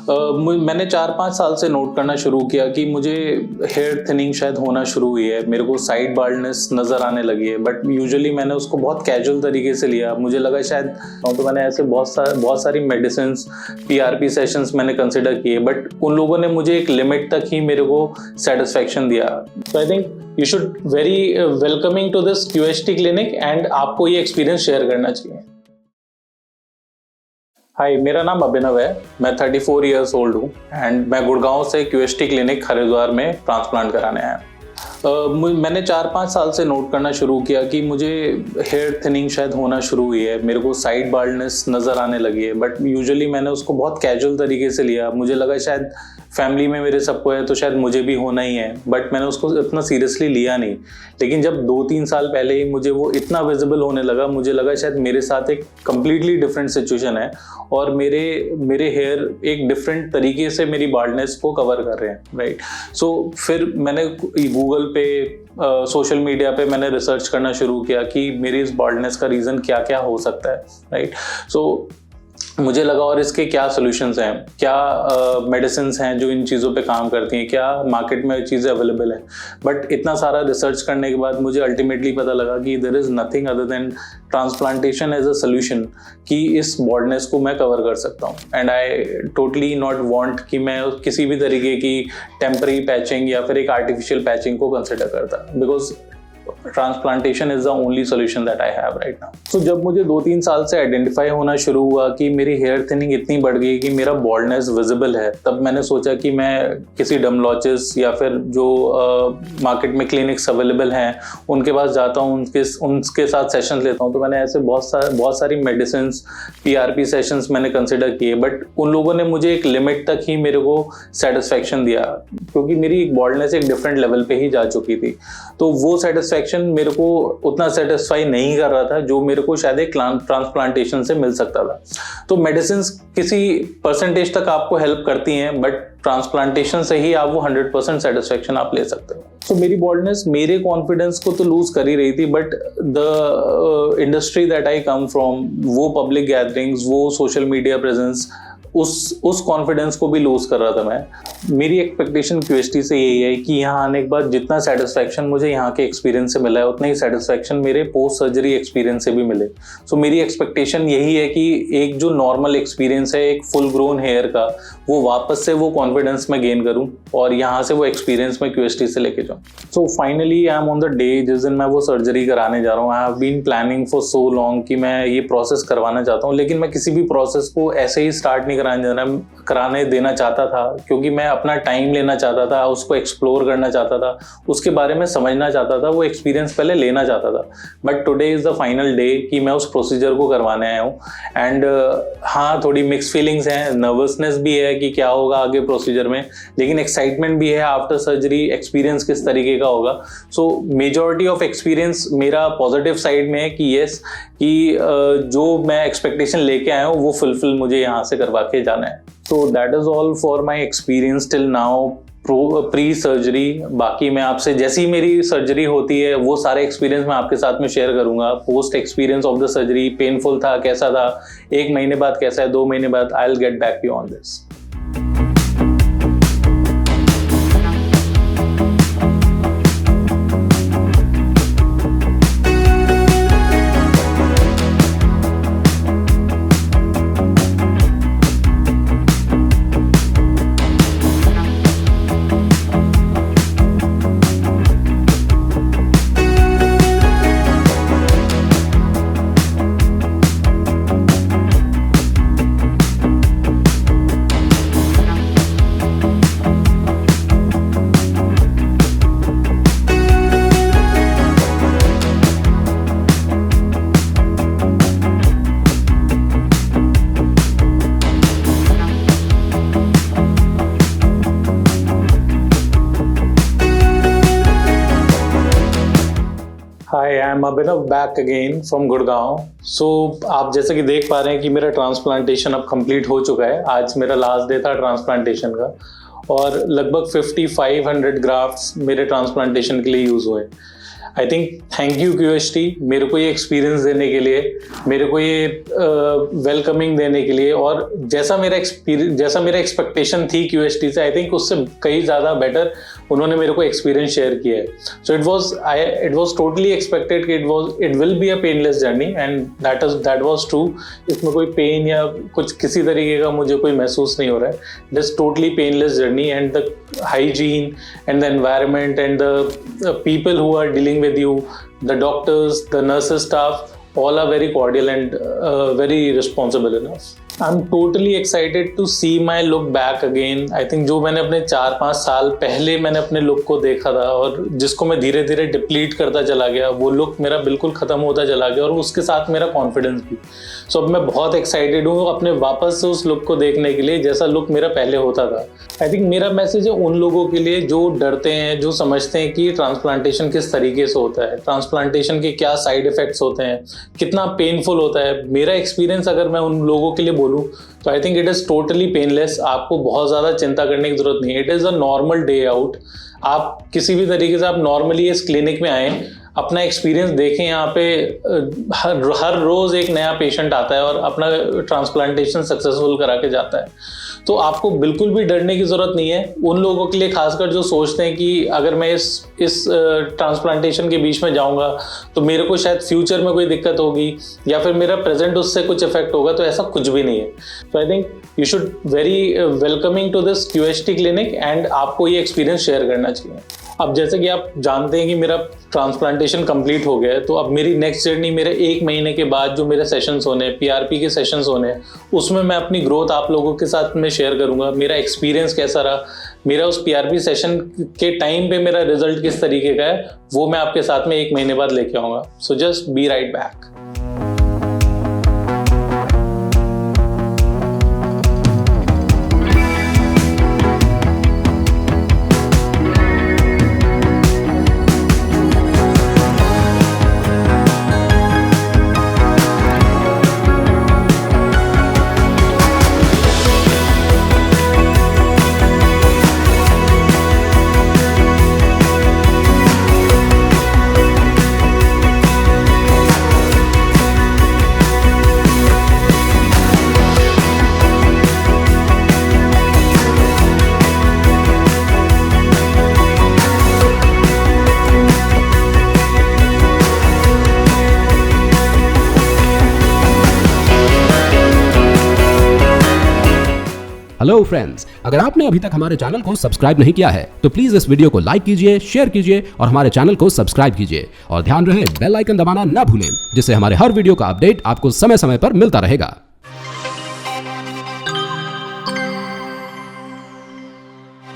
मैंने 4-5 साल से नोट करना शुरू किया कि मुझे हेयर थिनिंग शायद होना शुरू हुई है। मेरे को साइड बाल्डनेस नज़र आने लगी है, बट यूजुअली मैंने उसको बहुत कैजुअल तरीके से लिया। मुझे लगा शायद तो मैंने ऐसे बहुत सारी मेडिसिन्स, पीआरपी सेशंस मैंने कंसिडर किए, बट उन लोगों ने मुझे एक लिमिट तक ही मेरे को सेटिस्फैक्शन दिया। So I think you should very welcoming to this QHT clinic and आपको ये एक्सपीरियंस शेयर करना चाहिए। हाय, मेरा नाम अभिनव है। मैं 34 ईयर्स ओल्ड हूँ एंड मैं गुड़गांव से क्यूएचटी क्लिनिक हरिद्वार में ट्रांसप्लांट कराने आया। मैंने 4-5 साल से नोट करना शुरू किया कि मुझे हेयर थिनिंग शायद होना शुरू हुई है। मेरे को साइड बाल्डनेस नज़र आने लगी है, बट यूजुअली मैंने उसको बहुत कैजुअल तरीके से लिया। मुझे लगा शायद फैमिली में मेरे सबको है तो शायद मुझे भी होना ही है, बट मैंने उसको इतना सीरियसली लिया नहीं। लेकिन जब 2-3 साल पहले ही मुझे वो इतना विजिबल होने लगा, मुझे लगा शायद मेरे साथ एक कम्प्लीटली डिफरेंट सिचुएशन है और मेरे हेयर एक डिफरेंट तरीके से मेरी बाल्डनेस को कवर कर रहे हैं, राइट। सो फिर मैंने गूगल पे, सोशल मीडिया पे मैंने रिसर्च करना शुरू किया कि मेरी इस बाल्डनेस का रीज़न क्या क्या हो सकता है, राइट। सो मुझे लगा और इसके क्या सॉल्यूशंस हैं, क्या मेडिसिन्स हैं जो इन चीज़ों पे काम करती हैं, क्या मार्केट में चीज़ें अवेलेबल हैं। बट इतना सारा रिसर्च करने के बाद मुझे अल्टीमेटली पता लगा कि there is nothing other than transplantation as a solution, कि इस बॉल्डनेस को मैं कवर कर सकता हूँ। And I totally not want कि मैं किसी भी तरीके की टेम्पररी पैचिंग या फिर एक आर्टिफिशियल पैचिंग को कंसिडर करता, because transplantation is the only solution that I have right now. तो जब मुझे 2-3 साल से आइडेंटिफाई होना शुरू हुआ कि मेरी हेयर थिनिंग इतनी बढ़ गई कि मेरा बॉल्डनेस विजिबल है, तब मैंने सोचा कि मैं किसी डर्मेटोलॉजिस्ट या फिर जो मार्केट में क्लिनिक्स अवेलेबल हैं उनके पास जाता हूँ, उनके साथ सेशन लेता हूँ। तो मैंने ऐसे बहुत सारी मेडिसिन, पीआरपी सेशंस मैंने कंसिडर किए, बट उन लोगों ने मुझे एक लिमिट तक ही मेरे को सेटिस्फैक्शन दिया, क्योंकि मेरी बॉल्डनेस एक डिफरेंट लेवल पे ही जा चुकी थी। तो वो सेटिस्फैक्शन मेरे को उतना सेटिस्फाई नहीं कर रहा था जो मेरे को शायद एक ट्रांसप्लांटेशन से मिल सकता था। तो मेडिसिन किसी परसेंटेज तक आपको हेल्प करती हैं, बट ट्रांसप्लांटेशन से ही आप वो 100% सेटिस्फैक्शन आप ले सकते हो। तो मेरी बॉल्डनेस मेरे कॉन्फिडेंस को तो लूज कर ही रही थी, but the industry that I come from, वो पब्लिक गैदरिंग्स, वो सोशल मीडिया प्रेजेंस, उस कॉन्फिडेंस को भी लूज कर रहा था मैं। मेरी एक्सपेक्टेशन क्यूएचटी से यही है कि यहाँ आने के बाद जितना सेटिस्फैक्शन मुझे यहाँ के एक्सपीरियंस से मिला है, उतना ही सेटिस्फैक्शन मेरे पोस्ट सर्जरी एक्सपीरियंस से भी मिले। सो मेरी एक्सपेक्टेशन यही है कि एक जो नॉर्मल एक्सपीरियंस है एक फुल ग्रोन हेयर का, वो वापस से वो कॉन्फिडेंस में गेन करूँ और यहाँ से वो एक्सपीरियंस मैं क्यूएचटी से लेके जाऊँ। So finally I am on the day जिस दिन मैं वो सर्जरी कराने जा रहा हूँ। I have been planning for so long कि मैं ये प्रोसेस करवाना चाहता हूँ, लेकिन मैं किसी भी प्रोसेस को ऐसे ही स्टार्ट नहीं कराने देना चाहता था, क्योंकि मैं अपना टाइम लेना चाहता था, उसको एक्सप्लोर करना चाहता था, उसके बारे में समझना चाहता था, वो एक्सपीरियंस पहले लेना चाहता था। But today is the final day कि मैं उस प्रोसीजर को करवाने आया हूँ। एंड हाँ, थोड़ी मिक्स फीलिंग्स हैं, नर्वसनेस भी है कि क्या होगा आगे प्रोसीजर में, लेकिन एक्साइटमेंट भी है आफ्टर सर्जरी, एक्सपीरियंस किस तरीके का होगा। सो मेजॉरिटी ऑफ एक्सपीरियंस मेरा पॉजिटिव साइड में है कि येस, कि जो मैं एक्सपेक्टेशन लेके आया हूँ वो फुलफिल मुझे यहाँ से करवा के जाना है। So that is all for my experience till now pre surgery. बाकी मैं आपसे जैसी मेरी सर्जरी होती है वो सारे एक्सपीरियंस मैं आपके साथ में शेयर करूंगा। Post experience of the surgery, painful था, कैसा था, 1 महीने बाद कैसा है, 2 महीने बाद, I will get back you on this. Hi, I am Abhinav back again from Gurgaon. So आप जैसे कि देख पा रहे हैं कि मेरा ट्रांसप्लांटेशन अब कंप्लीट हो चुका है। आज मेरा लास्ट डे था ट्रांसप्लांटेशन का और लगभग 5500 ग्राफ्ट्स मेरे ट्रांसप्लांटेशन के लिए यूज़ हुए। I think thank you QST मेरे को ये एक्सपीरियंस देने के लिए, मेरे को ये वेलकमिंग देने के लिए, और जैसा मेरा एक्सपेक्टेशन थी QST से, आई थिंक उससे कई ज़्यादा बेटर उन्होंने मेरे को एक्सपीरियंस शेयर किया है. So it was totally expected कि it will be a painless journey, and that was true. इसमें कोई पेन या कुछ किसी तरीके का मुझे कोई महसूस नहीं हो रहा है. It is totally painless journey, and the hygiene and the environment and the people who are dealing with you, the doctors, the nurses staff, all are very cordial and very responsible enough. I'm totally excited to see my look back again. I think जो मैंने अपने 4-5 साल पहले मैंने अपने look को देखा था और जिसको मैं धीरे धीरे डिप्लीट करता चला गया, वो लुक मेरा बिल्कुल ख़त्म होता चला गया और उसके साथ मेरा कॉन्फिडेंस भी. सो अब मैं बहुत एक्साइटेड हूँ अपने वापस से उस लुक को देखने के लिए जैसा लुक मेरा पहले होता था. आई थिंक मेरा मैसेज है उन लोगों के लिए जो डरते हैं, जो समझते हैं कि ट्रांसप्लांटेशन किस तरीके से होता है, ट्रांसप्लांटेशन के क्या साइड इफ़ेक्ट्स होते हैं, कितना पेनफुल होता है. मेरा एक्सपीरियंस अगर मैं उन लोगों के लिए बोलूँ तो I think it is totally painless. आपको बहुत ज़्यादा चिंता करने की ज़रूरत नहीं है. It is a normal day out. आप किसी भी तरीके से आप नॉर्मली इस क्लिनिक में आएँ, अपना एक्सपीरियंस देखें. यहाँ पे हर रोज़ एक नया पेशेंट आता है और अपना ट्रांसप्लांटेशन सक्सेसफुल करा के जाता है. तो आपको बिल्कुल भी डरने की ज़रूरत नहीं है. उन लोगों के लिए खासकर जो सोचते हैं कि अगर मैं इस ट्रांसप्लांटेशन के बीच में जाऊंगा तो मेरे को शायद फ्यूचर में कोई दिक्कत होगी या फिर मेरा प्रेजेंट उससे कुछ इफेक्ट होगा, तो ऐसा कुछ भी नहीं है. तो I think you should very welcoming to this QST clinic, and आपको ये एक्सपीरियंस शेयर करना चाहिए. अब जैसे कि आप जानते हैं कि मेरा ट्रांसप्लांटेशन कंप्लीट हो गया है, तो अब मेरी नेक्स्ट जर्नी मेरे 1 महीने के बाद जो मेरे सेशंस होने हैं, PRP के सेशंस होने हैं, उसमें मैं अपनी ग्रोथ आप लोगों के साथ में शेयर करूंगा. मेरा एक्सपीरियंस कैसा रहा, मेरा उस PRP सेशन के टाइम पे मेरा रिजल्ट किस तरीके का है, वो मैं आपके साथ में 1 महीने बाद लेके आऊँगा. So just be right back. Hello friends, अगर आपने अभी तक हमारे चैनल को सब्सक्राइब नहीं किया है तो प्लीज इस वीडियो को लाइक कीजिए, शेयर कीजिए और हमारे चैनल को सब्सक्राइब कीजिए. और ध्यान रहे बेल आइकन दबाना ना भूलें, जिससे हमारे हर वीडियो का अपडेट आपको समय समय पर मिलता रहेगा.